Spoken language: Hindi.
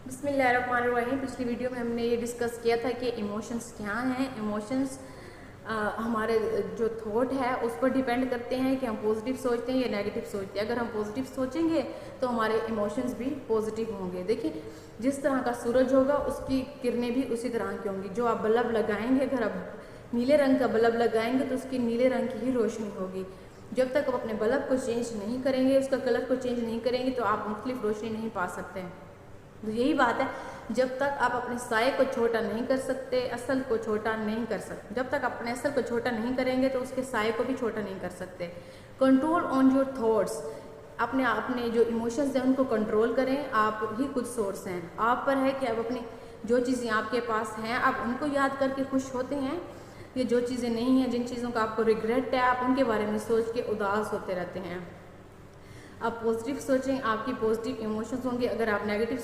बिस्मिल्लाहिर्रहमानिर्रहीम। पिछली वीडियो में हमने ये डिस्कस किया था कि इमोशंस क्या हैं। इमोशंस हमारे जो थॉट है उस पर डिपेंड करते हैं कि हम पॉजिटिव सोचते हैं या नेगेटिव सोचते हैं। अगर हम पॉजिटिव सोचेंगे तो हमारे इमोशंस भी पॉजिटिव होंगे। देखिए, जिस तरह का सूरज होगा उसकी किरणें भी उसी तरह की होंगी। जो आप बल्ब लगाएंगे, अगर आप नीले रंग का बल्ब लगाएंगे तो उसकी नीले रंग की ही रोशनी होगी। जब तक आप अपने बल्ब को चेंज नहीं करेंगे, उसका कलर को चेंज नहीं करेंगे, तो आप मुख्तलिफ रोशनी नहीं पा सकते हैं। तो यही बात है, जब तक आप अपने साये को छोटा नहीं कर सकते, असल को छोटा नहीं कर सकते। जब तक अपने असल को छोटा नहीं करेंगे तो उसके साये को भी छोटा नहीं कर सकते। कंट्रोल ऑन योर थॉट्स, अपने जो इमोशंस हैं उनको कंट्रोल करें। आप ही खुद सोर्स हैं, आप पर है कि आप अपनी जो चीज़ें आपके पास हैं आप उनको याद करके खुश होते हैं, या जो चीज़ें नहीं हैं, जिन चीज़ों का आपको रिग्रेट है, आप उनके बारे में सोच के उदास होते रहते हैं। आप पॉजिटिव सोचें, आपकी पॉजिटिव इमोशंस होंगे। अगर आप नेगेटिव